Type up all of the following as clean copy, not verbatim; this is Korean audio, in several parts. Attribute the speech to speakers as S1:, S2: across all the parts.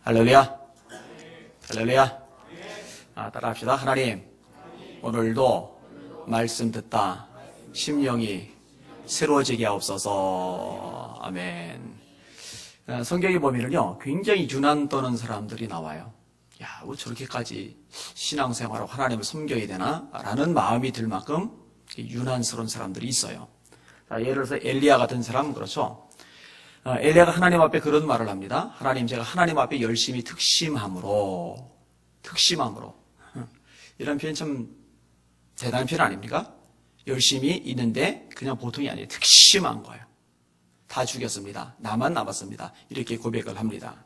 S1: 할렐루야. 할렐루야. 따라합시다. 하나님, 오늘도 말씀 듣다 심령이 새로워지게 하옵소서. 아멘. 성경에 보면은요, 굉장히 유난 떠는 사람들이 나와요. 야, 뭐 저렇게까지 신앙생활하고 하나님을 섬겨야 되나? 라는 마음이 들 만큼 유난스러운 사람들이 있어요. 예를 들어서 엘리야 같은 사람, 그렇죠? 엘리야가 하나님 앞에 그런 말을 합니다. 하나님, 제가 하나님 앞에 열심히 특심함으로. 이런 표현 참 대단한 표현 아닙니까? 열심히 있는데 그냥 보통이 아니에요. 특심한 거예요. 다 죽였습니다. 나만 남았습니다. 이렇게 고백을 합니다.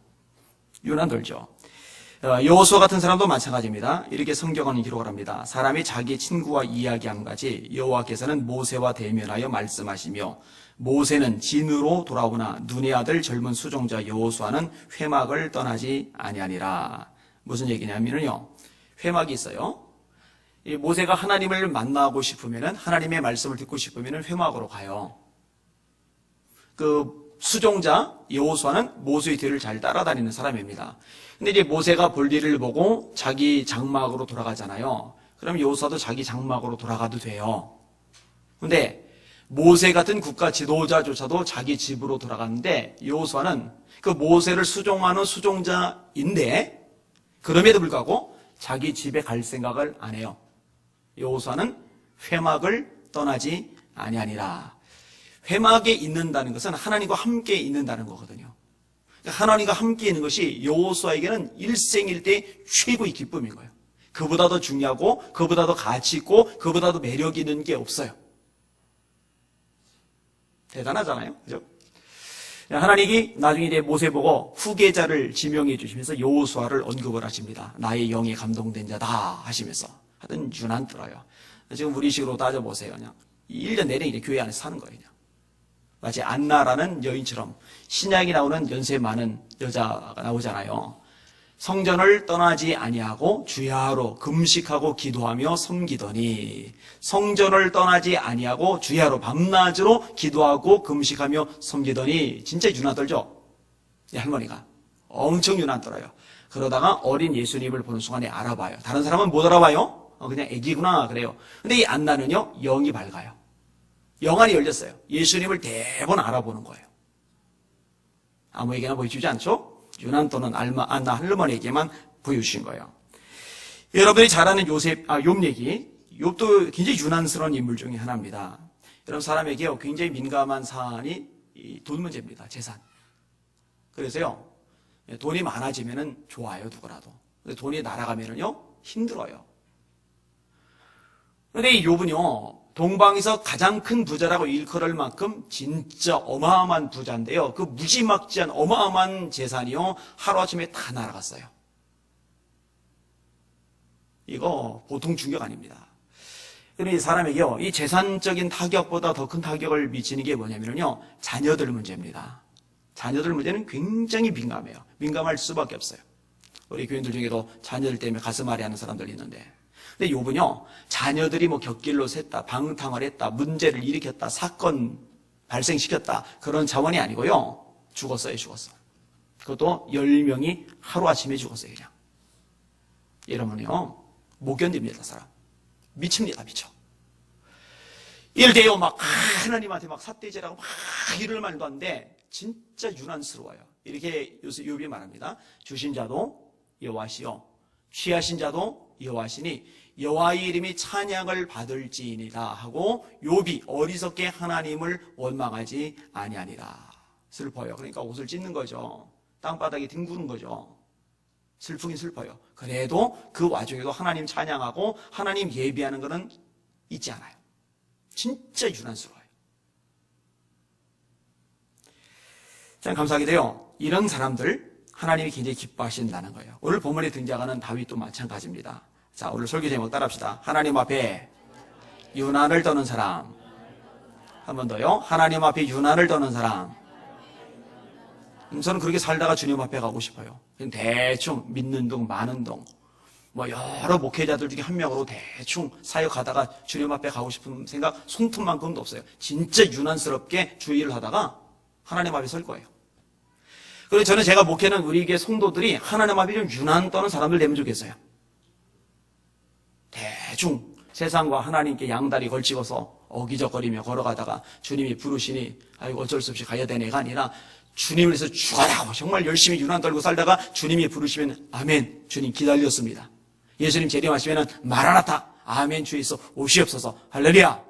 S1: 유난 들죠. 여호수아 같은 사람도 마찬가지입니다. 이렇게 성경은 기록을 합니다. 사람이 자기 친구와 이야기한 같이 여호와께서는 모세와 대면하여 말씀하시며 모세는 진으로 돌아오나 눈의 아들 젊은 수종자 여호수아는 회막을 떠나지 아니하니라. 무슨 얘기냐면요, 회막이 있어요. 이 모세가 하나님을 만나고 싶으면은, 하나님의 말씀을 듣고 싶으면은 회막으로 가요. 그 수종자 여호수아는 모세의 뒤를 잘 따라다니는 사람입니다. 근데 이제 모세가 볼일을 보고 자기 장막으로 돌아가잖아요. 그럼 여호수아도 자기 장막으로 돌아가도 돼요. 근데 모세 같은 국가 지도자조차도 자기 집으로 돌아갔는데 여호수아는 그 모세를 수종하는 수종자인데 그럼에도 불구하고 자기 집에 갈 생각을 안 해요. 여호수아는 회막을 떠나지 아니하니라. 회막에 있는다는 것은 하나님과 함께 있는다는 거거든요. 하나님과 함께 있는 것이 여호수아에게는 일생일대의 최고의 기쁨인 거예요. 그보다 더 중요하고 그보다 더 가치 있고 그보다 더 매력 있는 게 없어요. 대단하잖아요, 그죠? 하나님이 나중에 이제 모세 보고 후계자를 지명해 주시면서 여호수아를 언급을 하십니다. 나의 영에 감동된 자다 하시면서. 하여튼 유난 들어요. 지금 우리 식으로 따져보세요. 그냥 1년 내내 이제 교회 안에서 사는 거예요. 그냥. 마치 안나라는 여인처럼 신약이 나오는 연세 많은 여자가 나오잖아요. 성전을 떠나지 아니하고 주야로 금식하고 기도하며 섬기더니, 성전을 떠나지 아니하고 주야로 밤낮으로 기도하고 금식하며 섬기더니. 진짜 유난 떨죠? 이 할머니가 엄청 유난 떨어요. 그러다가 어린 예수님을 보는 순간에 알아봐요. 다른 사람은 못 알아봐요. 그냥 애기구나 그래요. 근데 이 안나는요, 영이 밝아요. 영안이 열렸어요. 예수님을 대번 알아보는 거예요. 아무에게나 보여주지 않죠? 유난 또는 안나 할머니에게만 보여주신 거예요. 여러분이 잘 아는 욥 얘기, 욥도 굉장히 유난스러운 인물 중에 하나입니다. 여러분, 사람에게 굉장히 민감한 사안이 돈 문제입니다. 재산. 그래서요, 돈이 많아지면은 좋아요, 누구라도. 근데 돈이 날아가면은요, 힘들어요. 근데 이 욥은요, 동방에서 가장 큰 부자라고 일컬을 만큼 진짜 어마어마한 부자인데요. 그 무지막지한 어마어마한 재산이요, 하루아침에 다 날아갔어요. 이거 보통 충격 아닙니다. 그럼 이 사람에게요, 이 재산적인 타격보다 더 큰 타격을 미치는 게 뭐냐면요, 자녀들 문제입니다. 자녀들 문제는 굉장히 민감해요. 민감할 수밖에 없어요. 우리 교인들 중에도 자녀들 때문에 가슴 앓이 하는 사람들이 있는데, 근데 욥은요, 자녀들이 뭐 곁길로 샜다, 방탕을 했다, 문제를 일으켰다, 사건 발생시켰다, 그런 자원이 아니고요, 죽었어요. 그것도 10명이 하루아침에 죽었어요. 그냥. 이러면요, 못 견딥니다. 사람 미칩니다. 미쳐. 이럴 때요, 막 하나님한테 막 삿대질하고 막 이럴 말도 하는데 진짜 유난스러워요. 이렇게 요새 욥이 말합니다. 주신 자도 여호와시요, 취하신 자도 여호와시니 여호와의 이름이 찬양을 받을지니라 하고 욥이 어리석게 하나님을 원망하지 아니하니라. 슬퍼요. 그러니까 옷을 찢는 거죠. 땅바닥에 뒹구는 거죠. 슬프긴 슬퍼요. 그래도 그 와중에도 하나님 찬양하고 하나님 예비하는 것은 잊지 않아요. 진짜 유난스러워요. 참 감사하게도요, 이런 사람들 하나님이 굉장히 기뻐하신다는 거예요. 오늘 본문에 등장하는 다윗도 마찬가지입니다. 자, 오늘 설교 제목 따라합시다. 하나님 앞에 유난을 떠는 사람. 한 번 더요. 하나님 앞에 유난을 떠는 사람. 저는 그렇게 살다가 주님 앞에 가고 싶어요. 그냥 대충 믿는 동 마는 동, 뭐 여러 목회자들 중에 한 명으로 대충 사역하다가 주님 앞에 가고 싶은 생각 손톱만큼도 없어요. 진짜 유난스럽게 주의를 하다가 하나님 앞에 설 거예요. 그래서 저는 제가 목회는 우리 교회 성도들이 하나님 앞에 좀 유난 떠는 사람들 되면 좋겠어요. 대충 세상과 하나님께 양다리 걸치고서 어기적거리며 걸어가다가 주님이 부르시니 아이고 어쩔 수 없이 가야 되네가 아니라 주님을 위해서 죽어라 정말 열심히 유난 떨고 살다가 주님이 부르시면 아멘 주님 기다렸습니다. 예수님 재림하시면 마라나타 아멘 주 예수 오시옵소서 할렐루야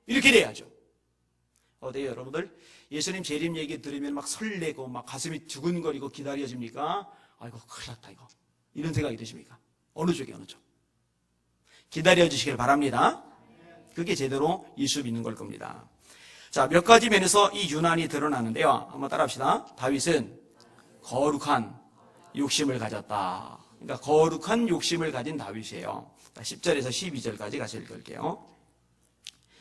S1: 이렇게 돼야죠. 어때요 여러분들? 예수님 재림 얘기 들으면 막 설레고 막 가슴이 두근거리고 기다려집니까? 아이고 큰일 났다 이거 이런 생각이 드십니까? 어느 쪽이 어느 쪽? 기다려 주시길 바랍니다. 그게 제대로 예수 믿는 걸 겁니다. 자, 몇 가지 면에서 이 유난이 드러나는데요. 한번 따라합시다. 다윗은 거룩한 욕심을 가졌다. 그러니까 거룩한 욕심을 가진 다윗이에요. 10절에서 12절까지 같이 읽을게요.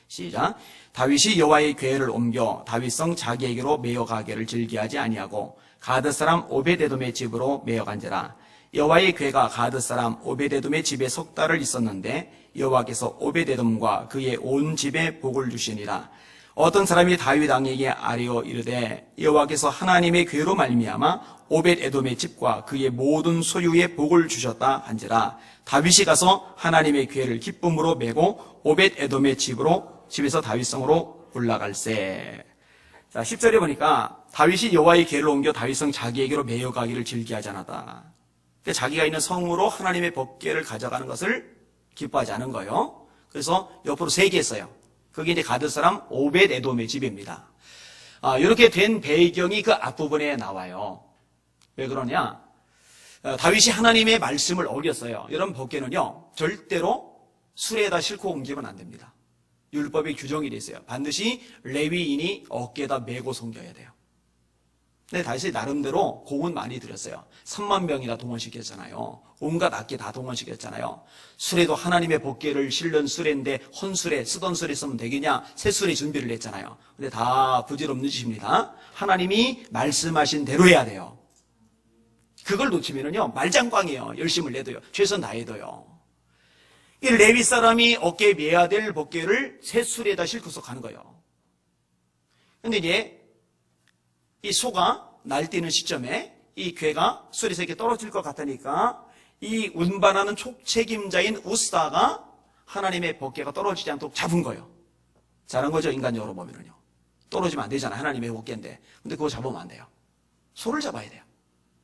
S1: 시작. 다윗이 여호와의 궤를 옮겨 다윗성 자기에게로 메어가기를 즐기하지 아니하고 가드 사람 오벳에돔의 집으로 메어간지라. 여호와의 궤가 가드 사람 오벳에돔의 집에 석 달을 있었는데 여호와께서 오벳에돔과 그의 온 집에 복을 주시니라. 어떤 사람이 다윗 왕에게 아뢰어 이르되 여호와께서 하나님의 궤로 말미암아 오벳에돔의 집과 그의 모든 소유에 복을 주셨다 한지라. 다윗이 가서 하나님의 궤를 기쁨으로 메고 오벳에돔의 집에서 다윗성으로 올라갈세. 자, 10절에 보니까 다윗이 여호와의 궤를 옮겨 다윗성 자기에게로 메어가기를 즐기하지 않았다. 그러니까 자기가 있는 성으로 하나님의 법궤를 가져가는 것을 기뻐하지 않은 거예요. 그래서 옆으로 3개 했어요. 그게 이제 가드 사람 오벳에돔의 집입니다. 이렇게 된 배경이 그 앞부분에 나와요. 왜 그러냐? 다윗이 하나님의 말씀을 어겼어요. 이런 법궤는요, 절대로 수레에다 싣고 옮기면 안 됩니다. 율법의 규정이 돼 있어요. 반드시 레위인이 어깨에다 메고 섬겨야 돼요. 근데 다윗이 나름대로 공은 많이 들였어요. 3만 명이나 동원시켰잖아요. 온갖 악기 다 동원시켰잖아요. 수레도 하나님의 법궤를 실는 수레인데 헌수레, 쓰던 수레 쓰면 되겠냐? 새 수레 준비를 했잖아요. 근데 다 부질없는 짓입니다. 하나님이 말씀하신 대로 해야 돼요. 그걸 놓치면은요, 말장광이에요. 열심을 내도요. 최선 다해도요. 이 레위 사람이 어깨에 메야 될 법궤를 새 수레에다 싣고서 가는 거예요. 근데 이제 이 소가 날뛰는 시점에 이 궤가 수레에서 이렇게 떨어질 것 같으니까 이 운반하는 촉책임자인 우사가 하나님의 법궤가 떨어지지 않도록 잡은 거예요. 잘한 거죠, 인간적으로 보면은요. 떨어지면 안 되잖아요. 하나님의 법궤인데. 근데 그거 잡으면 안 돼요. 소를 잡아야 돼요.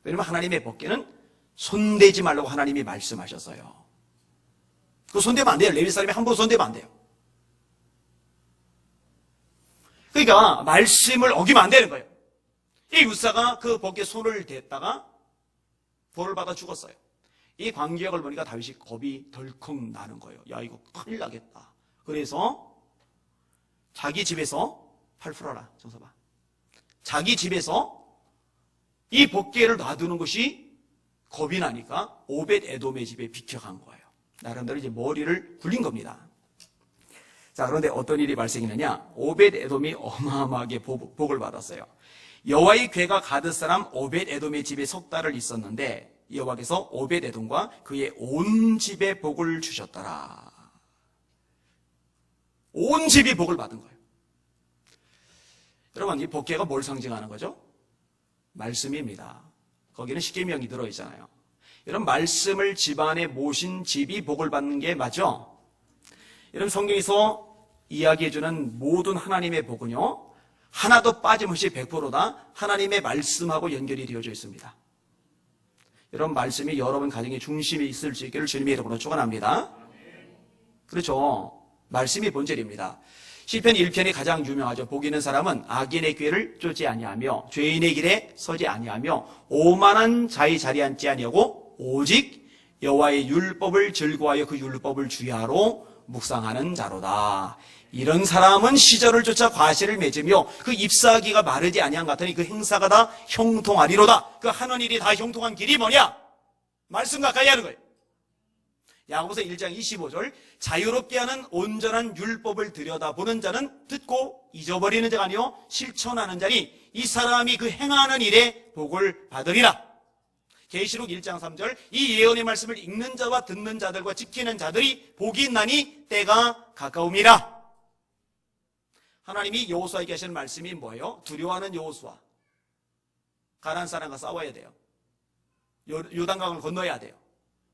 S1: 왜냐면 하나님의 법궤는 손대지 말라고 하나님이 말씀하셨어요. 그거 손대면 안 돼요. 레위 사람이 함부로 손대면 안 돼요. 그러니까 말씀을 어기면 안 되는 거예요. 이 우사가 그 법궤에 손을 댔다가 벌을 받아 죽었어요. 이 광경을 보니까 다윗이 겁이 덜컥 나는 거예요. 야, 이거 큰일 나겠다. 그래서 자기 집에서 팔 풀어라. 정서봐. 자기 집에서 이 법궤를 놔두는 것이 겁이 나니까 오벳에돔의 집에 비켜간 거예요. 나름대로 이제 머리를 굴린 겁니다. 자, 그런데 어떤 일이 발생했느냐? 오벳에돔이 어마어마하게 복을 받았어요. 여호와의 궤가 가드 사람 오벳에돔의 집에 석 달을 있었는데 여호와께서 오벳에돔과 그의 온 집에 복을 주셨더라. 온 집이 복을 받은 거예요. 여러분, 이 법궤가 뭘 상징하는 거죠? 말씀입니다. 거기는 십계명이 들어있잖아요. 이런 말씀을 집안에 모신 집이 복을 받는 게 맞죠? 이런 성경에서 이야기해주는 모든 하나님의 복은요, 하나도 빠짐없이 100%다 하나님의 말씀하고 연결이 되어져 있습니다. 이런 말씀이 여러분 가정의 중심에 있을 수 있기를 주님의 이름으로 축원합니다. 그렇죠. 말씀이 본질입니다. 시편 1편이 가장 유명하죠. 복 있는 사람은 악인의 궤를 쫓지 아니하며 죄인의 길에 서지 아니하며 오만한 자의 자리에 앉지 아니하고 오직 여호와의 율법을 즐거워하여 그 율법을 주야로 묵상하는 자로다. 이런 사람은 시절을 쫓아 과실을 맺으며 그 잎사귀가 마르지 아니한 같으니 그 행사가 다 형통하리로다. 그 하는 일이 다 형통한 길이 뭐냐? 말씀 가까이 하는 거예요. 야고보서 1장 25절 자유롭게 하는 온전한 율법을 들여다보는 자는 듣고 잊어버리는 자가 아니요 실천하는 자니 이 사람이 그 행하는 일에 복을 받으리라. 계시록 1장 3절 이 예언의 말씀을 읽는 자와 듣는 자들과 지키는 자들이 복이 있나니 때가 가까움이라. 하나님이 여호수아에게 하시는 말씀이 뭐예요? 두려워하는 여호수아, 가나안 사람과 싸워야 돼요. 요단강을 건너야 돼요.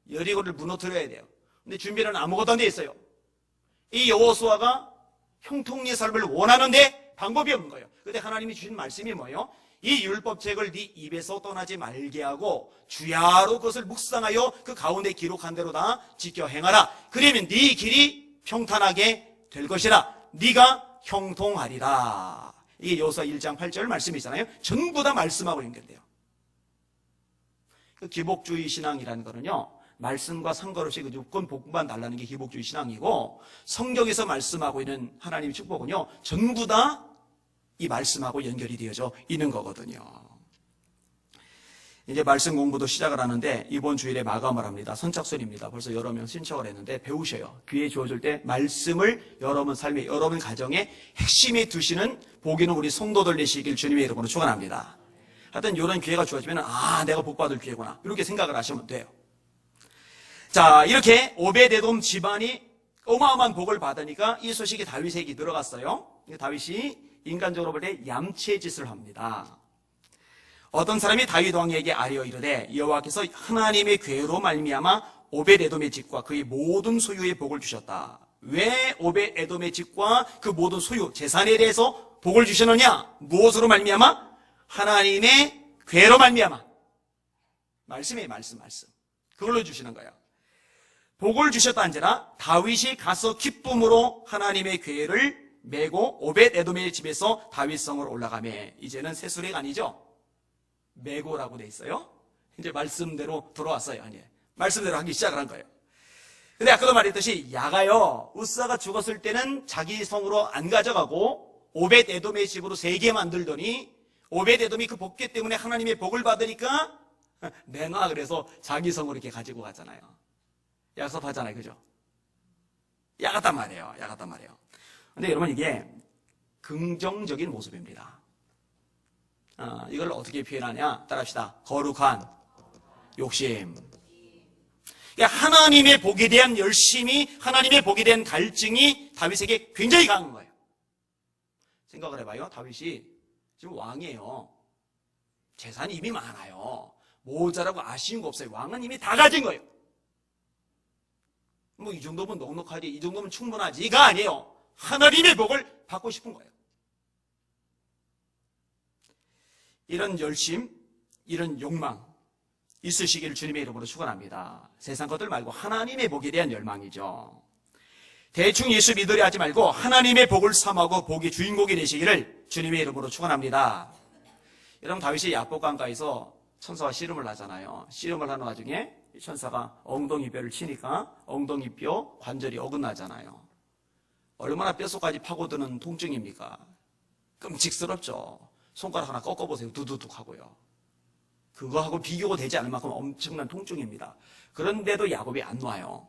S1: 여리고를 무너뜨려야 돼요. 근데 준비는 아무것도 안 돼 있어요. 이 여호수아가 형통리의 삶을 원하는데 방법이 없는 거예요. 근데 하나님이 주신 말씀이 뭐예요? 이 율법책을 네 입에서 떠나지 말게 하고 주야로 그것을 묵상하여 그 가운데 기록한 대로 다 지켜 행하라. 그러면 네 길이 평탄하게 될 것이라. 네가 형통하리라. 이게 여호수아 1장 8절 말씀이잖아요. 전부 다 말씀하고 연결돼요. 그 기복주의 신앙이라는 거는요, 말씀과 상관없이 그 조건 복만 달라는 게 기복주의 신앙이고, 성경에서 말씀하고 있는 하나님의 축복은요, 전부 다 이 말씀하고 연결이 되어져 있는 거거든요. 이제 말씀 공부도 시작을 하는데 이번 주일에 마감을 합니다. 선착순입니다. 벌써 여러 명 신청을 했는데 배우셔요. 기회 주어질 때 말씀을 여러분 삶의 여러분 가정에 핵심에 두시는 복이는 우리 성도들 되시길 주님의 이름으로 축원합니다. 하여튼 이런 기회가 주어지면 내가 복받을 기회구나 이렇게 생각을 하시면 돼요. 자, 이렇게 오벳에돔 집안이 어마어마한 복을 받으니까 이 소식이 다윗에게 들어갔어요. 다윗이 인간적으로 볼 때 얌체 짓을 합니다. 어떤 사람이 다윗 왕에게 아뢰어 이르되 여호와께서 하나님의 괴로 말미암아 오벳에돔의 집과 그의 모든 소유의 복을 주셨다. 왜 오벳에돔의 집과 그 모든 소유, 재산에 대해서 복을 주셨느냐? 무엇으로 말미암아? 하나님의 괴로 말미암아. 말씀이에요, 말씀. 그걸로 주시는 거예요. 복을 주셨다 한지라 다윗이 가서 기쁨으로 하나님의 괴를 메고 오벳에돔의 집에서 다윗성으로 올라가매. 이제는 새수레가 아니죠. 메고라고 돼 있어요. 이제 말씀대로 들어왔어요. 아니, 말씀대로 하기 시작을 한 거예요. 근데 아까도 말했듯이 야가요, 우사가 죽었을 때는 자기 성으로 안 가져가고 오벳에돔의 집으로 3개 만들더니 오벳에돔이 그 복귀 때문에 하나님의 복을 받으니까 내놔 그래서 자기 성으로 이렇게 가지고 가잖아요. 약속하잖아요. 그죠? 야같단 말이에요. 근데 여러분 이게 긍정적인 모습입니다. 이걸 어떻게 표현하냐? 따라합시다. 거룩한 욕심. 그러니까 하나님의 복에 대한 열심이, 하나님의 복에 대한 갈증이 다윗에게 굉장히 강한 거예요. 생각을 해봐요. 다윗이 지금 왕이에요. 재산이 이미 많아요. 모자라고 아쉬운 거 없어요. 왕은 이미 다 가진 거예요. 뭐 이 정도면 넉넉하지, 이 정도면 충분하지가 아니에요. 하나님의 복을 받고 싶은 거예요. 이런 열심, 이런 욕망 있으시기를 주님의 이름으로 축원합니다. 세상 것들 말고 하나님의 복에 대한 열망이죠. 대충 예수 믿으려 하지 말고 하나님의 복을 삼하고 복의 주인공이 되시기를 주님의 이름으로 축원합니다. 여러분 다윗이 야복강가에서 천사와 씨름을 하잖아요. 씨름을 하는 와중에 천사가 엉덩이뼈를 치니까 엉덩이뼈 관절이 어긋나잖아요. 얼마나 뼛속까지 파고드는 통증입니까? 끔찍스럽죠. 손가락 하나 꺾어보세요. 두두둑 하고요. 그거하고 비교가 되지 않을 만큼 엄청난 통증입니다. 그런데도 야곱이 안 놔요.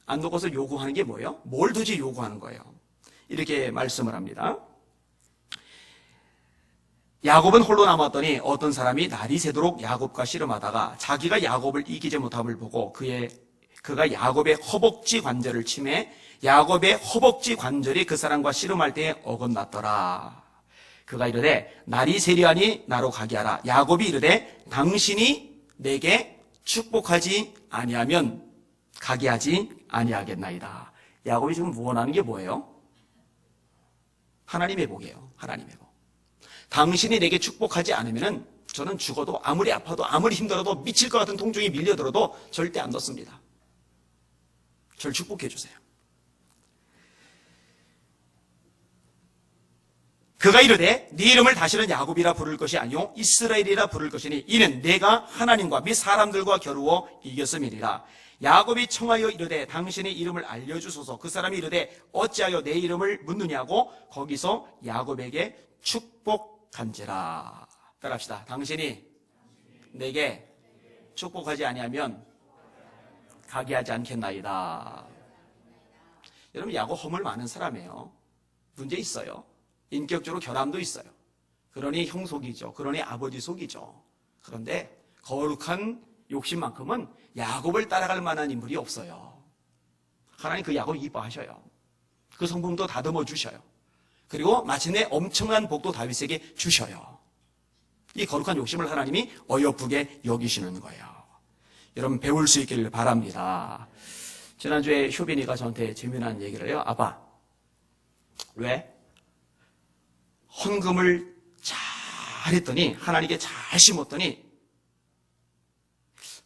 S1: 안 놓은 것을 요구하는 게 뭐예요? 뭘 도대체 요구하는 거예요? 이렇게 말씀을 합니다. 야곱은 홀로 남았더니 어떤 사람이 날이 새도록 야곱과 씨름하다가 자기가 야곱을 이기지 못함을 보고 그가 야곱의 허벅지 관절을 치매 야곱의 허벅지 관절이 그 사람과 씨름할 때에 어긋났더라. 그가 이르되 날이 세리하니 나로 가게 하라. 야곱이 이르되 당신이 내게 축복하지 아니하면 가게 하지 아니하겠나이다. 야곱이 지금 원하는 게 뭐예요? 하나님의 복이에요. 하나님의 복. 당신이 내게 축복하지 않으면 저는 죽어도 아무리 아파도 아무리 힘들어도 미칠 것 같은 통증이 밀려들어도 절대 안 넣습니다. 절 축복해 주세요. 그가 이르되 네 이름을 다시는 야곱이라 부를 것이 아니요 이스라엘이라 부를 것이니 이는 내가 하나님과 및 사람들과 겨루어 이겼음이니라. 야곱이 청하여 이르되 당신의 이름을 알려주소서. 그 사람이 이르되 어찌하여 내 이름을 묻느냐고 거기서 야곱에게 축복한지라. 따라합시다. 당신이 내게 축복하지 아니하면 가게 하지 않겠나이다. 여러분 야곱 허물 많은 사람이에요. 문제 있어요. 인격적으로 결함도 있어요. 그러니 형 속이죠. 그러니 아버지 속이죠. 그런데 거룩한 욕심만큼은 야곱을 따라갈 만한 인물이 없어요. 하나님 그 야곱 이뻐하셔요. 그 성품도 다듬어 주셔요. 그리고 마침내 엄청난 복도 다윗에게 주셔요. 이 거룩한 욕심을 하나님이 어여쁘게 여기시는 거예요. 여러분 배울 수 있기를 바랍니다. 지난주에 효빈이가 저한테 재미난 얘기를 해요. 아빠, 왜 헌금을 잘 했더니 하나님께 잘 심었더니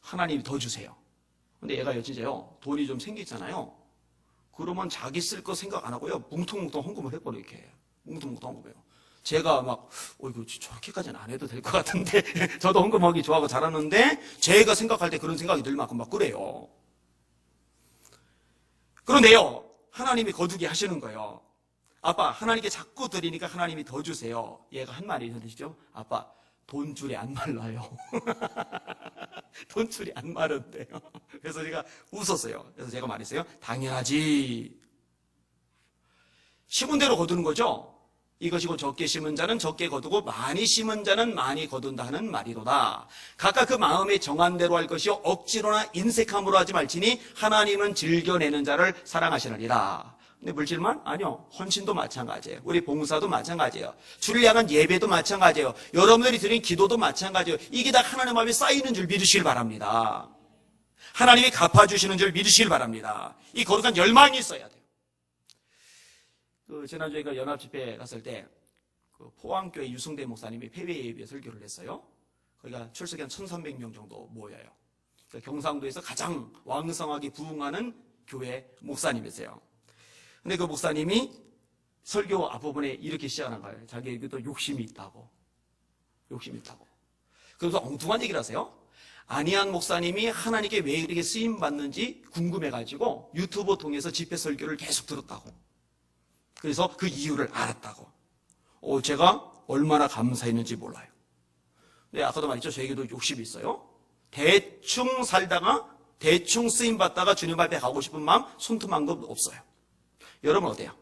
S1: 하나님이 더 주세요. 근데 얘가 진짜요, 돈이 좀 생기잖아요. 그러면 자기 쓸 거 생각 안 하고요, 뭉텅뭉텅 헌금을 해버려. 이렇게 뭉텅뭉텅 헌금해요. 제가 막 이거 저렇게까지는 안 해도 될 것 같은데 저도 헌금하기 좋아하고 잘하는데 제가 생각할 때 그런 생각이 들 만큼 막 그래요. 그런데요, 하나님이 거두게 하시는 거예요. 아빠, 하나님께 자꾸 드리니까 하나님이 더 주세요. 얘가 한 말이 있으시죠? 아빠, 돈줄이 안 말라요. 돈줄이 안 마른대요. 그래서 제가 웃었어요. 그래서 제가 말했어요. 당연하지. 심은 대로 거두는 거죠. 이것이고 적게 심은 자는 적게 거두고 많이 심은 자는 많이 거둔다 하는 말이로다. 각각 그 마음에 정한 대로 할 것이요 억지로나 인색함으로 하지 말지니 하나님은 즐겨내는 자를 사랑하시느니라. 근데 물질만? 아니요. 헌신도 마찬가지예요. 우리 봉사도 마찬가지예요. 주를 향한 예배도 마찬가지예요. 여러분들이 드린 기도도 마찬가지예요. 이게 다 하나님 앞에 쌓이는 줄 믿으시길 바랍니다. 하나님이 갚아주시는 줄 믿으시길 바랍니다. 이 거룩한 열망이 있어야 돼요. 지난주에 연합집회 갔을 때 포항교회 유승대 목사님이 폐회 예배 설교를 했어요. 거기가 출석이 한 1,300명 정도 모여요. 경상도에서 가장 왕성하게 부흥하는 교회 목사님이세요. 근데 그 목사님이 설교 앞부분에 이렇게 시작하는 거예요. 자기에게도 욕심이 있다고. 그래서 엉뚱한 얘기를 하세요. 안희한 목사님이 하나님께 왜 이렇게 쓰임받는지 궁금해가지고 유튜브 통해서 집회 설교를 계속 들었다고. 그래서 그 이유를 알았다고. 제가 얼마나 감사했는지 몰라요. 근데 아까도 말했죠. 저에게도 욕심이 있어요. 대충 살다가 대충 쓰임받다가 주님 앞에 가고 싶은 마음 손틈한 것 없어요. 여러분 어때요?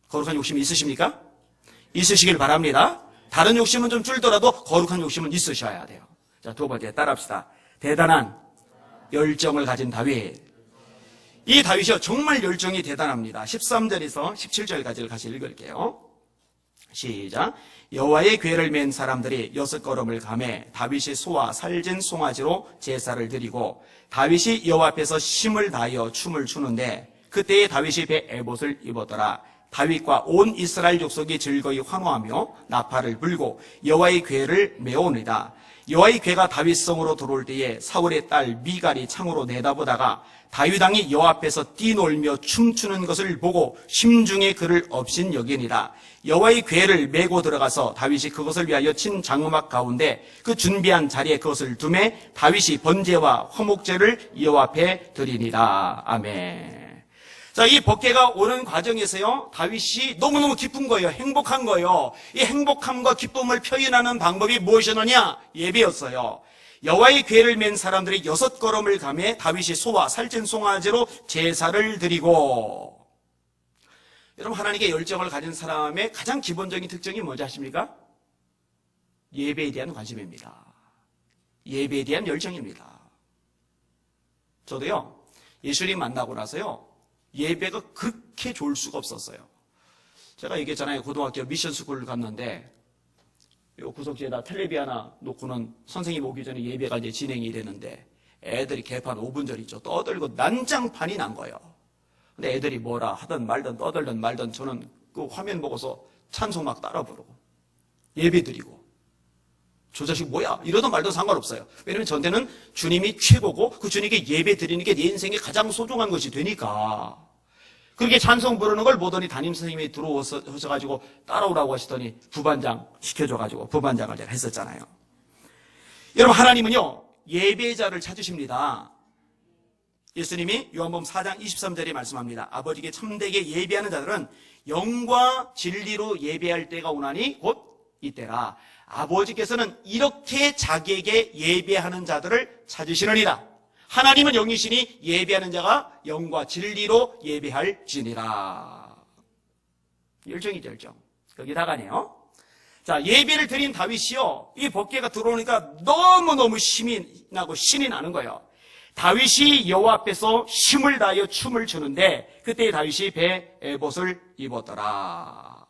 S1: 거룩한 욕심이 있으십니까? 있으시길 바랍니다. 다른 욕심은 좀 줄더라도 거룩한 욕심은 있으셔야 돼요. 자, 두 번째 따라합시다. 대단한 열정을 가진 다윗. 이 다윗이요 정말 열정이 대단합니다. 13절에서 17절까지를 같이 읽을게요. 시작. 여호와의 궤를 맨 사람들이 6걸음을 가매 다윗이 소와 살진 송아지로 제사를 드리고 다윗이 여호와 앞에서 힘을 다하여 춤을 추는데 그때에 다윗이 배 에봇을 입었더라. 다윗과 온 이스라엘 족속이 즐거이 환호하며 나팔을 불고 여호와의 궤를 메오니라. 여호와의 궤가 다윗성으로 들어올 때에 사울의 딸 미갈이 창으로 내다보다가 다윗 왕이 여호와 앞에서 뛰놀며 춤추는 것을 보고 심중에 그를 없인 여기니라. 여호와의 궤를 메고 들어가서 다윗이 그것을 위하여 친 장막 가운데 그 준비한 자리에 그것을 두매 다윗이 번제와 화목제를 여호와 앞에 드리니라. 아멘. 자, 이 법궤가 오는 과정에서요, 다윗이 너무너무 기쁜 거예요. 행복한 거예요. 이 행복함과 기쁨을 표현하는 방법이 무엇이었느냐? 예배였어요. 여호와의 궤를 맨 사람들이 6걸음을 가매 다윗이 소와 살찐 송아지로 제사를 드리고. 여러분, 하나님께 열정을 가진 사람의 가장 기본적인 특징이 뭔지 아십니까? 예배에 대한 관심입니다. 예배에 대한 열정입니다. 저도요, 예수님 만나고 나서요, 예배가 그렇게 좋을 수가 없었어요. 제가 얘기했잖아요. 고등학교 미션스쿨을 갔는데 요 구석지에다 텔레비 하나 놓고는 선생님 오기 전에 예배가 이제 진행이 되는데 애들이 개판 5분 전 있죠. 떠들고 난장판이 난 거예요. 근데 애들이 뭐라 하든 말든 떠들든 말든 저는 그 화면 보고서 찬송 막 따라 부르고 예배 드리고 저 자식 뭐야? 이러든 말든 상관없어요. 왜냐면 저한테는 주님이 최고고 그 주님께 예배 드리는 게 내 인생에 가장 소중한 것이 되니까. 그렇게 찬송 부르는 걸 보더니 담임선생님이 들어오셔가지고 따라오라고 하시더니 부반장 시켜줘가지고 부반장을 제가 했었잖아요. 여러분, 하나님은요 예배자를 찾으십니다. 예수님이 요한복음 4장 23절에 말씀합니다. 아버지께 참되게 예배하는 자들은 영과 진리로 예배할 때가 오나니 곧 이때라. 아버지께서는 이렇게 자기에게 예배하는 자들을 찾으시느니라. 하나님은 영이시니 예배하는 자가 영과 진리로 예배할지니라. 열정이죠, 열정. 거기다가네요. 자, 예배를 드린 다윗이요, 이 법궤가 들어오니까 너무너무 힘이 나고 신이 나는 거예요. 다윗이 여호와 앞에서 힘을 다하여 춤을 추는데 그때 다윗이 배 에봇을 입었더라.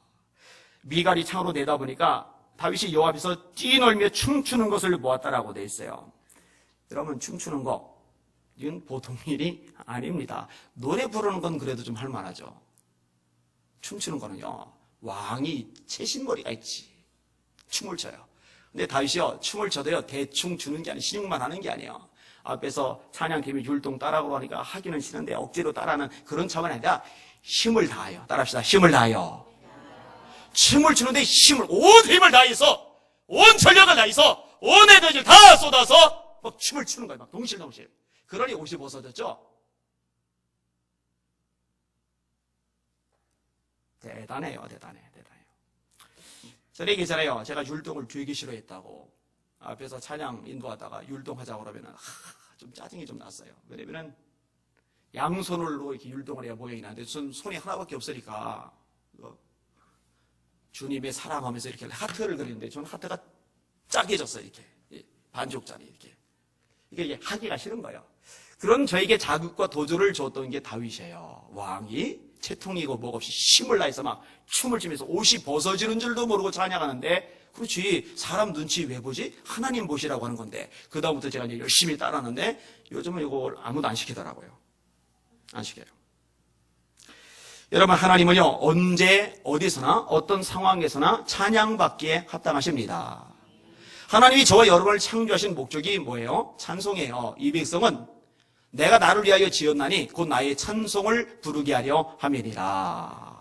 S1: 미갈이 창으로 내다보니까 다윗이 여호와 앞에서 뛰놀며 춤추는 것을 보았다라고 돼 있어요. 여러분, 춤추는 거 이건 보통 일이 아닙니다. 노래 부르는 건 그래도 좀 할만하죠. 춤추는 거는요, 왕이 채신머리가 있지 춤을 춰요. 근데 다윗이요, 춤을 춰도요, 대충 추는 게 아니에요. 신용만 하는 게 아니에요. 앞에서 찬양팀이 율동 따라고 하니까 하기는 싫은데 억지로 따라하는 그런 차원이 아니라 힘을 다해요. 따라합시다. 힘을 다해요. 춤을 추는데 온 힘을 다해서, 온 전력을 다해서, 온 에너지를 다 쏟아서 막 춤을 추는 거예요. 막 동실동실. 그러니 옷이 벗어졌죠. 대단해요. 대단해요. 전에 계잖아요. 제가 율동을 되게 싫어했다고. 앞에서 찬양 인도하다가 율동하자고 그러면은 좀 짜증이 좀 났어요. 왜냐면은 양손으로 이렇게 율동을 해야 모양이 나는데 손이 하나밖에 없으니까 주님의 사랑하면서 이렇게 하트를 그리는데 저는 하트가 짜게졌어요. 이렇게 반쪽짜리 이게 하기가 싫은 거예요. 그런 저에게 자극과 도전을 줬던 게 다윗이에요. 왕이 채통이고 뭐가 없이 힘을 다해서 막 춤을 추면서 옷이 벗어지는 줄도 모르고 찬양하는데, 그렇지, 사람 눈치 왜 보지? 하나님 보시라고 하는 건데, 그 다음부터 제가 이제 열심히 따라하는데 요즘은 이걸 아무도 안 시키더라고요. 안 시켜요. 여러분, 하나님은요, 언제 어디서나 어떤 상황에서나 찬양받기에 합당하십니다. 하나님이 저와 여러분을 창조하신 목적이 뭐예요? 찬송이에요. 이 백성은 내가 나를 위하여 지었나니 곧 나의 찬송을 부르게 하려 함이니라.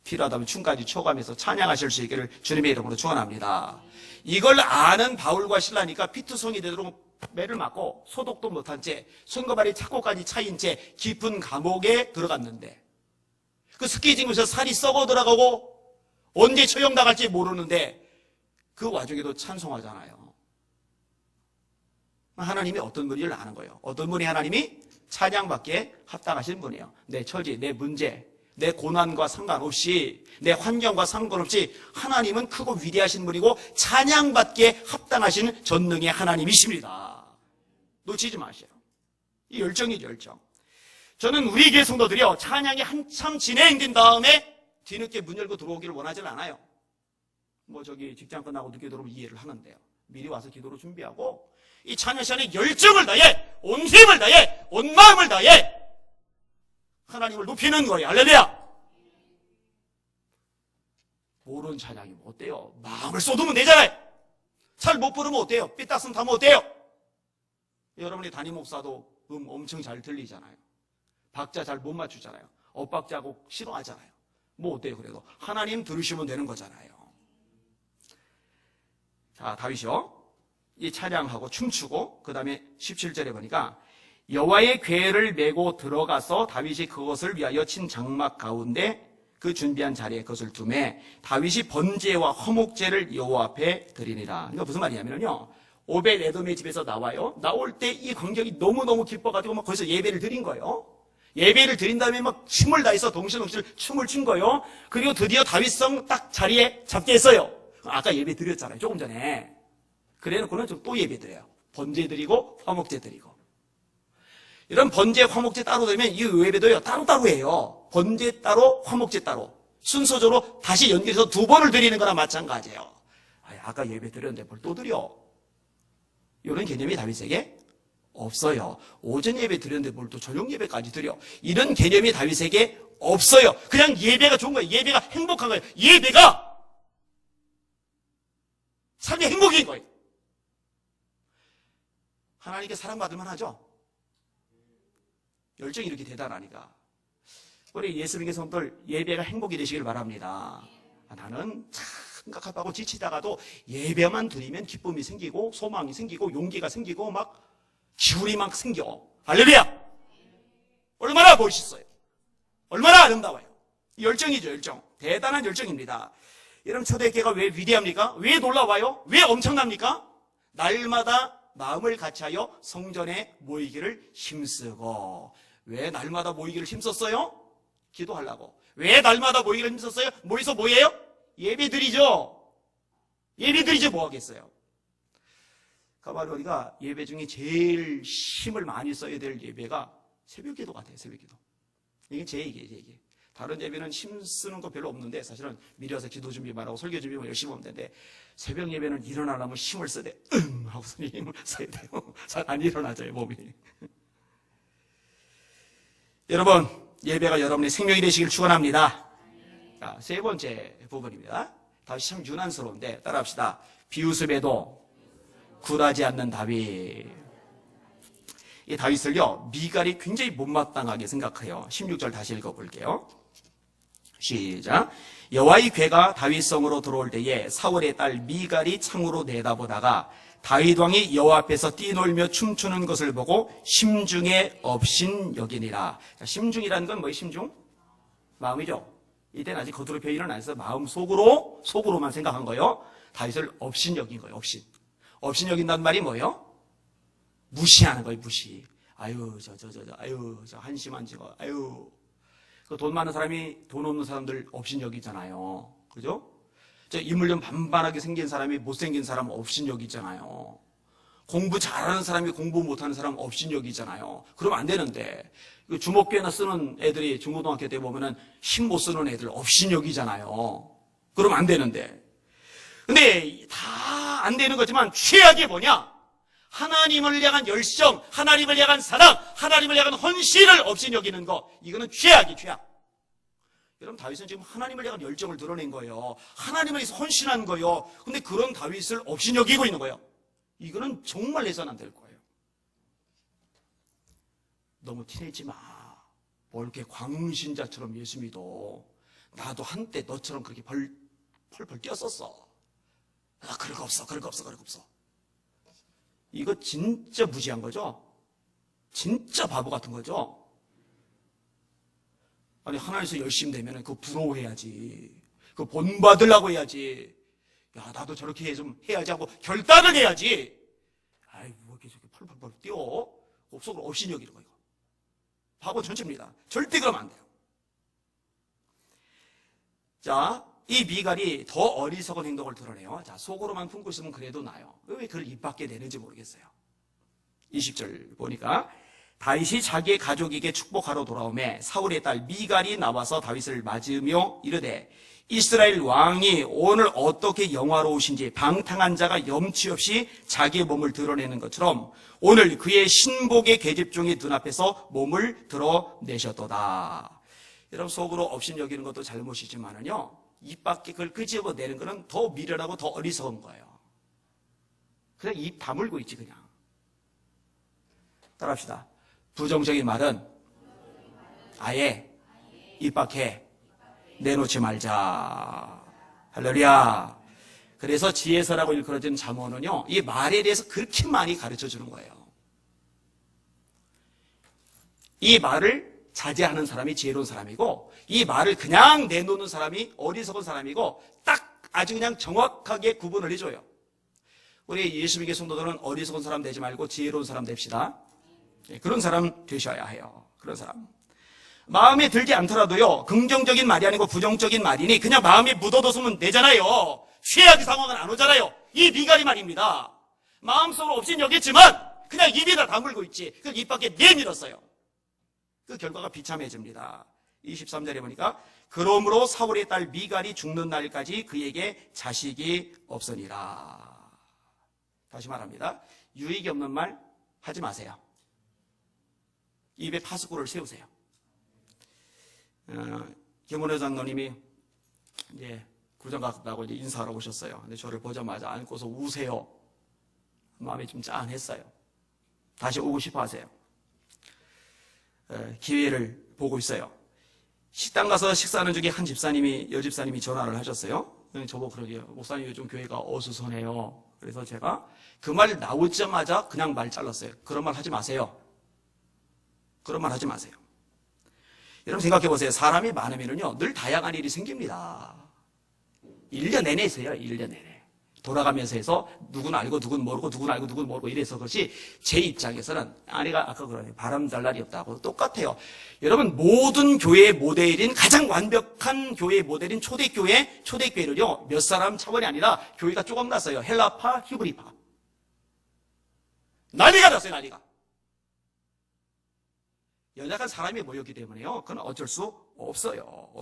S1: 필요하다면 춤까지 춰가면서 찬양하실 수 있기를 주님의 이름으로 축원합니다. 이걸 아는 바울과 실라니까 피투성이 되도록 매를 맞고 소독도 못한 채 손과 발이 착고까지 차인 채 깊은 감옥에 들어갔는데, 그 스키징에서 살이 썩어 들어가고 언제 처형당할지 모르는데 그 와중에도 찬송하잖아요. 하나님이 어떤 분인지를 아는 거예요. 어떤 분이 하나님이 찬양받기에 합당하신 분이에요. 내 처지, 내 문제, 내 고난과 상관없이, 내 환경과 상관없이 하나님은 크고 위대하신 분이고 찬양받기에 합당하신 전능의 하나님이십니다. 놓치지 마세요. 이 열정이죠, 열정. 저는 우리 교회 성도들이요, 찬양이 한참 진행된 다음에 뒤늦게 문 열고 들어오기를 원하지 않아요. 직장 끝나고 늦게 들어오면 이해를 하는데요. 미리 와서 기도로 준비하고 이 찬양 시간에 열정을 다해, 온 힘을 다해, 온 마음을 다해 하나님을 높이는 거예요. 할렐루야. 모르는 찬양이 뭐 어때요? 마음을 쏟으면 되잖아요. 잘 못 부르면 어때요? 삐딱선 타면 어때요? 여러분이 담임 목사도 엄청 잘 들리잖아요. 박자 잘 못 맞추잖아요. 엇박자고 싫어하잖아요. 뭐 어때요? 그래도 하나님 들으시면 되는 거잖아요. 자, 다윗이요, 이 찬양하고 춤추고 그 다음에 17절에 보니까 여호와의 궤를 메고 들어가서 다윗이 그것을 위하여 친 장막 가운데 그 준비한 자리에 그것을 두매 다윗이 번제와 화목제를 여호와 앞에 드리니라. 그러니까 무슨 말이냐면요, 오벳 에돔의 집에서 나와요. 나올 때 이 광경이 너무너무 기뻐가지고 막 거기서 예배를 드린 거예요. 예배를 드린 다음에 막 춤을 다해서 동실동실 춤을 춘 거예요. 그리고 드디어 다윗성 딱 자리에 잡게 했어요. 아까 예배 드렸잖아요, 조금 전에. 그래놓고는 또 예배 드려요. 번제 드리고 화목제 드리고. 이런 번제 화목제 따로 되면 이 예배도요 따로따로 해요. 번제 따로 화목제 따로 순서적으로 다시 연결해서 두 번을 드리는 거나 마찬가지예요. 아까 예배 드렸는데 뭘 또 드려? 이런 개념이 다윗에게 없어요. 오전 예배 드렸는데 뭘 또 저녁 예배까지 드려? 이런 개념이 다윗에게 없어요. 그냥 예배가 좋은 거예요. 예배가 행복한 거예요. 예배가 삶의 행복인 거예요. 하나님께 사랑받을만 하죠? 열정이 이렇게 대단하니까. 우리 예수님의 성도들 예배가 행복이 되시길 바랍니다. 나는 참 갑갑하고 지치다가도 예배만 드리면 기쁨이 생기고 소망이 생기고 용기가 생기고 막 기운이 막 생겨. 할렐루야! 얼마나 멋있어요. 얼마나 아름다워요. 열정이죠, 열정. 대단한 열정입니다. 여러분, 초대교회가 왜 위대합니까? 왜 놀라워요? 왜 엄청납니까? 날마다 마음을 같이하여 성전에 모이기를 힘쓰고. 왜 날마다 모이기를 힘썼어요? 기도하려고. 왜 날마다 모이기를 힘썼어요? 모여서 뭐예요? 예배드리죠. 예배드리죠. 뭐 하겠어요? 가바로 우리가 예배 중에 제일 힘을 많이 써야 될 예배가 새벽기도 같아요. 새벽기도. 이게 제 얘기예요. 제 얘기. 다른 예배는 힘쓰는 거 별로 없는데 사실은 미리 와서 기도 준비만 하고 설교 준비만 열심히 하면 되는데 새벽 예배는 일어나려면 힘을 써야 돼. 하고서 힘을 써야 돼요. 잘 안 일어나져요, 몸이. 여러분, 예배가 여러분의 생명이 되시길 축원합니다. 자, 세 번째 부분입니다. 다시 참 유난스러운데 따라합시다. 비웃음에도 굴하지 않는 다윗. 이 다윗을요, 미갈이 굉장히 못마땅하게 생각해요. 16절 다시 읽어볼게요. 시작. 여호와의 괴가 다윗성으로 들어올 때에 사울의 딸 미갈이 창으로 내다보다가 다윗 왕이 여호와 앞에서 뛰놀며 춤추는 것을 보고 심중에 업신 여기니라. 심중이라는 건 뭐예요? 심중? 마음이죠. 이때는 아직 겉으로 표현은 안 해서 마음 속으로만 생각한 거예요. 다윗을 업신 여긴 거예요. 업신 여긴다는 말이 뭐예요? 무시하는 거예요. 무시. 아유 저 한심한 직업. 아유 그 돈 많은 사람이 돈 없는 사람들 업신 여기잖아요. 그죠? 저 인물 좀 반반하게 생긴 사람이 못생긴 사람 업신 여기잖아요. 공부 잘하는 사람이 공부 못하는 사람 업신 여기잖아요. 그러면 안 되는데 주먹괴나 쓰는 애들이 중고등학교 때 보면은 힘 못 쓰는 애들 업신 여기잖아요. 그러면 안 되는데. 근데 다 안 되는 거지만 최악이 뭐냐? 하나님을 향한 열정, 하나님을 향한 사랑, 하나님을 향한 헌신을 업신 여기는 거. 이거는 최악. 여러분 다윗은 지금 하나님을 향한 열정을 드러낸 거예요. 하나님을 위해서 헌신한 거예요. 근데 그런 다윗을 업신 여기고 있는 거예요. 이거는 정말 해서는 안 될 거예요. 너무 티내지 마. 뭘 이렇게 광신자처럼 예수 믿어. 나도 한때 너처럼 그렇게 펄펄 뛰었었어. 그럴 거 없어. 이거 진짜 무지한 거죠? 진짜 바보 같은 거죠? 아니, 하나님께서 열심히 되면 그거 부러워해야지. 그거 본받으려고 해야지. 야, 나도 저렇게 좀 해야지 하고 결단을 해야지. 아이, 뭐 이렇게 펄펄 뛰어. 속으로 업신 여기는 거, 이거. 바보 전체입니다. 절대 그러면 안 돼요. 자, 이 미갈이 더 어리석은 행동을 드러내요. 자, 속으로만 품고 있으면 그래도 나아요. 왜 그걸 입 밖에 내는지 모르겠어요. 20절 보니까 다윗이 자기의 가족에게 축복하러 돌아오매 사울의 딸 미갈이 나와서 다윗을 맞으며 이르되 이스라엘 왕이 오늘 어떻게 영화로우신지 방탕한 자가 염치 없이 자기의 몸을 드러내는 것처럼 오늘 그의 신복의 계집종의 눈앞에서 몸을 드러내셨도다. 여러분 속으로 업신 여기는 것도 잘못이지만은요, 입 밖에 그걸 끄집어내는 것은 더 미련하고 더 어리석은 거예요. 그냥 입 다물고 있지 그냥. 따라합시다. 부정적인 말은 아예 입 밖에 내놓지 말자. 할렐루야. 그래서 지혜서라고 일컬어진 잠언은요, 이 말에 대해서 그렇게 많이 가르쳐 주는 거예요. 이 말을 자제하는 사람이 지혜로운 사람이고, 이 말을 그냥 내놓는 사람이 어리석은 사람이고, 딱 아주 그냥 정확하게 구분을 해줘요. 우리 예수 믿는 성도들은 어리석은 사람 되지 말고 지혜로운 사람 됩시다. 그런 사람 되셔야 해요. 그런 사람. 마음에 들지 않더라도요, 긍정적인 말이 아니고 부정적인 말이니 그냥 마음에 묻어뒀으면 되잖아요. 최악의 상황은 안 오잖아요. 이 미갈이 말입니다. 마음속으로 없인 여겼지만 그냥 입에다 다물고 있지. 그걸 입 밖에 내밀었어요. 그 결과가 비참해집니다. 23절에 보니까 그러므로 사울의 딸 미갈이 죽는 날까지 그에게 자식이 없으니라. 다시 말합니다. 유익이 없는 말 하지 마세요. 입에 파수꾼을 세우세요. 김원효 장로님이 이제 구정 갔다고 이제 인사하러 오셨어요. 근데 저를 보자마자 안고서 우세요. 마음이 좀 짠했어요. 다시 오고 싶어 하세요. 기회를 보고 있어요. 식당 가서 식사하는 중에 한 집사님이, 여집사님이 전화를 하셨어요. 저보고 그러게요. 목사님 요즘 교회가 어수선해요. 그래서 제가 그 말 나오자마자 그냥 말 잘랐어요. 그런 말 하지 마세요. 그런 말 하지 마세요. 여러분 생각해 보세요. 사람이 많으면요, 늘 다양한 일이 생깁니다. 1년 내내 있어요. 1년 내내. 돌아가면서 해서 누구는 알고 누구는 모르고 누구는 알고 누구는 모르고 이래서 그렇지, 제 입장에서는 아내가 아까 그러네, 바람 잘 날이 없다고 똑같아요. 여러분 모든 교회의 모델인, 가장 완벽한 교회의 모델인 초대교회를요, 몇 사람 차원이 아니라 교회가 조금 났어요. 헬라파, 히브리파. 난리가 났어요. 난리가. 연약한 사람이 모였기 때문에요. 그건 어쩔 수 없어요.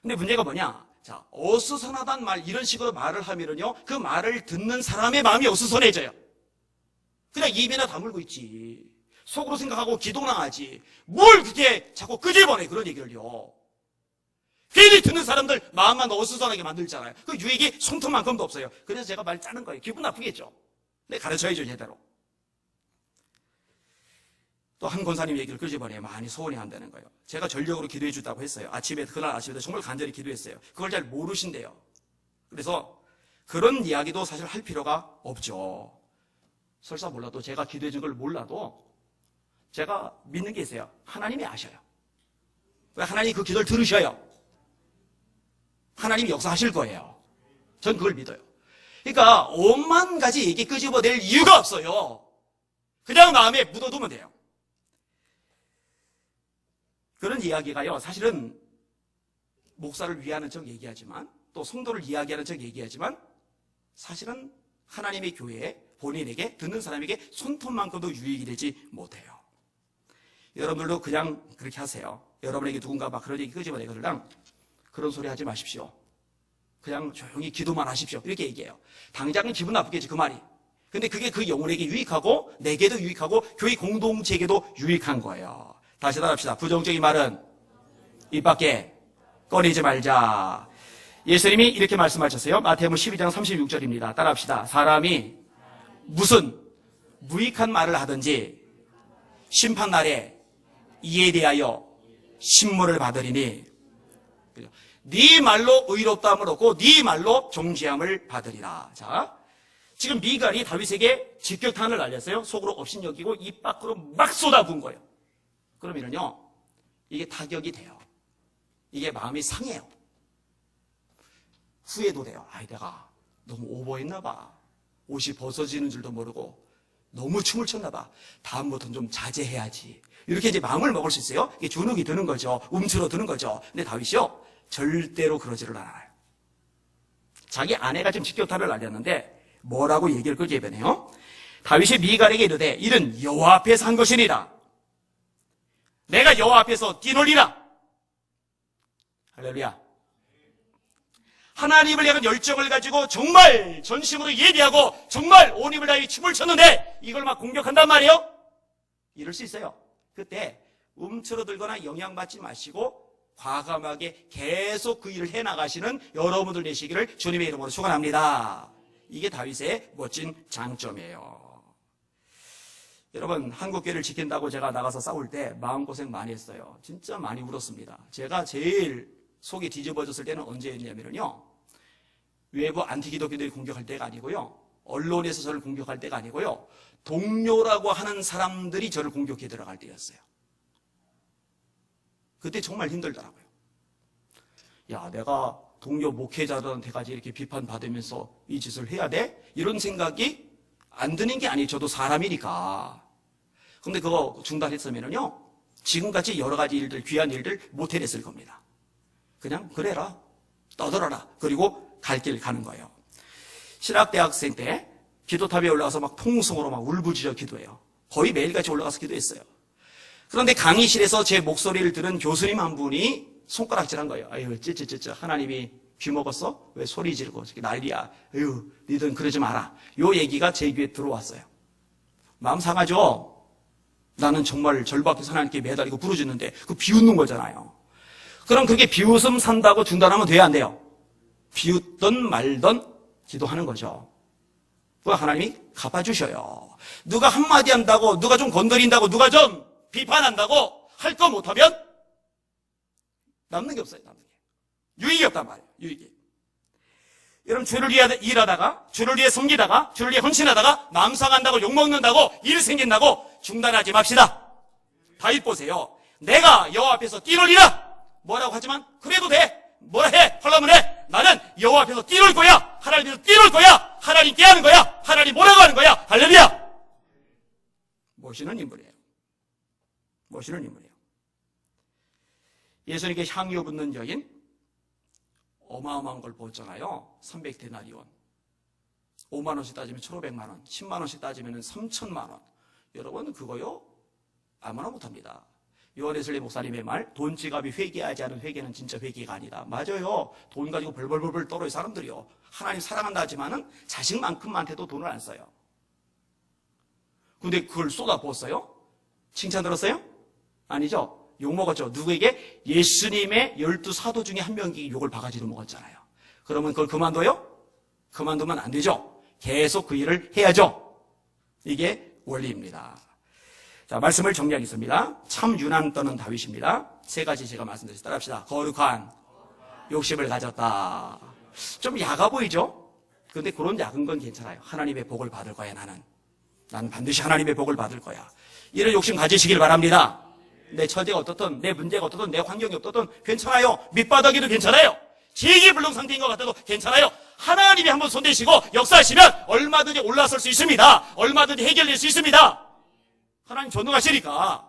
S1: 근데 문제가 뭐냐? 자, 어수선하단 말, 이런 식으로 말을 하면은요, 그 말을 듣는 사람의 마음이 어수선해져요. 그냥 입에나 다물고 있지. 속으로 생각하고 기도나 하지. 뭘 그렇게 자꾸 끄집어내, 그런 얘기를요. 괜히 듣는 사람들 마음만 어수선하게 만들잖아요. 그 유익이 손톱만큼도 없어요. 그래서 제가 말 짜는 거예요. 기분 나쁘겠죠. 근데 가르쳐야죠, 제대로. 또 한 권사님 얘기를 끄집어내면 많이 소원이 한다는 거예요. 제가 전력으로 기도해 주다고 했어요. 그날 아침에 정말 간절히 기도했어요. 그걸 잘 모르신대요. 그래서 그런 이야기도 사실 할 필요가 없죠. 설사 몰라도, 제가 기도해 준 걸 몰라도 제가 믿는 게 있어요. 하나님이 아셔요. 왜? 하나님이 그 기도를 들으셔요. 하나님이 역사하실 거예요. 전 그걸 믿어요. 그러니까 오만 가지 얘기 끄집어낼 이유가 없어요. 그냥 마음에 묻어두면 돼요. 그런 이야기가요, 사실은 목사를 위하는 척 얘기하지만, 또 성도를 이야기하는 척 얘기하지만, 사실은 하나님의 교회에, 본인에게, 듣는 사람에게 손톱만큼도 유익이 되지 못해요. 여러분들도 그냥 그렇게 하세요. 여러분에게 누군가 막 그런 얘기 끄집어내거든, 그런 소리 하지 마십시오. 그냥 조용히 기도만 하십시오. 이렇게 얘기해요. 당장은 기분 나쁘겠지, 그 말이. 근데 그게 그 영혼에게 유익하고, 내게도 유익하고, 교회 공동체에게도 유익한 거예요. 다시 따라합시다. 부정적인 말은 입 밖에 꺼내지 말자. 예수님이 이렇게 말씀하셨어요. 마태복음 12장 36절입니다. 따라합시다. 사람이 무슨 무익한 말을 하든지 심판날에 이에 대하여 신문을 받으리니, 네 말로 의롭다함을 얻고 네 말로 정죄함을 받으리라. 자, 지금 미갈이 다윗에게 직격탄을 날렸어요. 속으로 업신여기고 입 밖으로 막 쏟아부은 거예요. 그러면요, 이게 타격이 돼요. 이게 마음이 상해요. 후회도 돼요. 내가 너무 오버했나 봐. 옷이 벗어지는 줄도 모르고 너무 춤을 췄나 봐. 다음부터는 좀 자제해야지. 이렇게 이제 마음을 먹을 수 있어요. 이게 주눅이 드는 거죠. 움츠러 드는 거죠. 근데 다윗이요, 절대로 그러지를 않아요. 자기 아내가 지금 직격탄을 날렸는데 뭐라고 얘기를 끄집어내요? 다윗이 미갈에게 이르되 이는 여호와 앞에서 한 것이니라. 내가 여호와 앞에서 뛰놀리라. 할렐루야. 하나님을 향한 열정을 가지고 정말 전심으로 예배하고 정말 온 힘을 다해 춤을 췄는데 이걸 막 공격한단 말이에요. 이럴 수 있어요. 그때 움츠러들거나 영향받지 마시고 과감하게 계속 그 일을 해나가시는 여러분들 되시기를 주님의 이름으로 축원합니다. 이게 다윗의 멋진 장점이에요. 여러분, 한국교회를 지킨다고 제가 나가서 싸울 때 마음고생 많이 했어요. 진짜 많이 울었습니다. 제가 제일 속이 뒤집어졌을 때는 언제였냐면요, 외부 안티기독교들이 공격할 때가 아니고요, 언론에서 저를 공격할 때가 아니고요, 동료라고 하는 사람들이 저를 공격해 들어갈 때였어요. 그때 정말 힘들더라고요. 야, 내가 동료 목회자들한테까지 이렇게 비판받으면서 이 짓을 해야 돼? 이런 생각이 안 드는 게 아니에요. 저도 사람이니까. 근데 그거 중단했으면요, 지금같이 여러 가지 일들, 귀한 일들 못 해냈을 겁니다. 그냥 그래라, 떠들어라, 그리고 갈 길 가는 거예요. 신학대학생 때 기도탑에 올라가서 막 통성으로 막 울부짖어 기도해요. 거의 매일같이 올라가서 기도했어요. 그런데 강의실에서 제 목소리를 들은 교수님 한 분이 손가락질한 거예요. 아유, 찌찌찌찌, 하나님이 귀 먹었어? 왜 소리 지르고 난리야? 아유, 니들은 그러지 마라. 요 얘기가 제 귀에 들어왔어요. 마음 상하죠? 나는 정말 절박해서 하나님께 매달리고 부르짖는데 그 비웃는 거잖아요. 그럼 그게 비웃음 산다고 중단하면 돼야 안 돼요? 비웃던 말던 기도하는 거죠. 그거 하나님이 갚아주셔요. 누가 한마디 한다고, 누가 좀 건드린다고, 누가 좀 비판한다고 할 거 못하면 남는 게 없어요. 남는 게. 유익이 없단 말이에요. 유익이. 여러분, 주를 위해 일하다가, 주를 위해 섬기다가, 주를 위해 헌신하다가 마음 상한다고 욕먹는다고 일 생긴다고 중단하지 맙시다. 다윗 보세요. 내가 여호와 앞에서 뛰놀리라. 뭐라고 하지만 그래도 돼. 뭐라 해? 하려면 해. 나는 여호와 앞에서 뛰놀 거야. 하나님 앞에서 뛰놀 거야. 하나님께 하는 거야. 하나님 뭐라고 하는 거야. 할렐루야. 모시는 인물이에요. 모시는 인물이에요. 예수님께 향유 붓는 여인, 어마어마한 걸 보잖아요. 300데나리온. 5만 원씩 따지면 1,500만 원, 10만 원씩 따지면 3,000만 원. 여러분, 그거요, 아무나 못합니다. 요한웨슬리 목사님의 말, 돈 지갑이 회개하지 않은 회개는 진짜 회개가 아니다. 맞아요. 돈 가지고 벌벌벌벌 떨어요 사람들이요. 하나님 사랑한다 하지만은 자식만큼한테도 돈을 안 써요. 근데 그걸 쏟아부었어요? 칭찬 들었어요? 아니죠. 욕먹었죠. 누구에게? 예수님의 12사도 중에 한 명이 욕을 바가지로 먹었잖아요. 그러면 그걸 그만둬요? 그만두면 안 되죠. 계속 그 일을 해야죠. 이게 원리입니다. 자, 말씀을 정리하겠습니다. 참 유난 떠는 다윗입니다. 세 가지 제가 말씀드렸어요. 따라합시다. 거룩한 욕심을 가졌다. 좀 야가 보이죠? 근데 그런 작은 건 괜찮아요. 하나님의 복을 받을 거야, 나는 반드시 하나님의 복을 받을 거야. 이런 욕심 가지시길 바랍니다. 내 처제가 어떻든, 내 문제가 어떻든, 내 환경이 어떻든 괜찮아요. 밑바닥에도 괜찮아요. 지기불능 상태인 것 같아도 괜찮아요. 하나님이 한번 손대시고 역사하시면 얼마든지 올라설 수 있습니다. 얼마든지 해결될 수 있습니다. 하나님 전능하시니까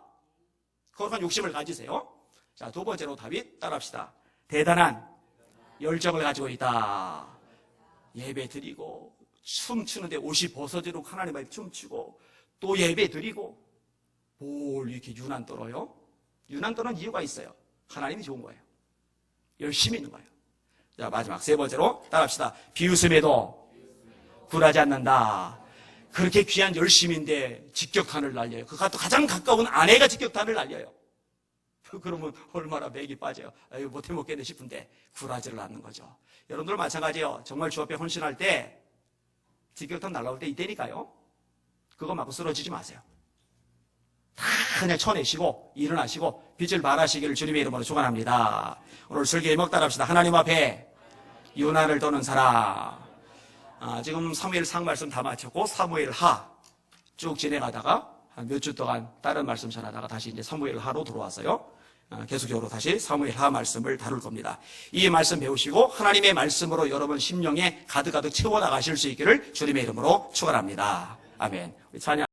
S1: 거룩한 욕심을 가지세요. 자, 두 번째로 다윗 따라합시다. 대단한 열정을 가지고 있다. 예배 드리고 춤추는데 옷이 벗어지고 하나님 앞에 춤추고 또 예배 드리고 뭘 이렇게 유난 떨어요? 유난 떠는 이유가 있어요. 하나님이 좋은 거예요. 열심히 있는 거예요. 자, 마지막 세 번째로 따라합시다. 비웃음에도 굴하지 않는다. 그렇게 귀한 열심인데 직격탄을 날려요. 그 가장 가까운 아내가 직격탄을 날려요. 그러면 얼마나 맥이 빠져요. 아유, 못해 먹겠네 싶은데 굴하지를 않는 거죠. 여러분들 마찬가지예요. 정말 주 앞에 헌신할 때 직격탄 날라올 때 이때니까요. 그거 맞고 쓰러지지 마세요. 다 그냥 쳐내시고 일어나시고 빛을 발하시기를 주님의 이름으로 축원합니다. 오늘 설교 제목 따라합시다. 하나님 앞에 유난을 떠는 사람. 지금 사무엘상 말씀 다 마쳤고 사무엘하 쭉 진행하다가 한 몇 주 동안 다른 말씀 전하다가 다시 이제 사무엘하로 들어왔어요. 계속적으로 다시 사무엘하 말씀을 다룰 겁니다. 이 말씀 배우시고 하나님의 말씀으로 여러분 심령에 가득가득 채워나가실 수 있기를 주님의 이름으로 축원합니다. 아멘. 우리 찬양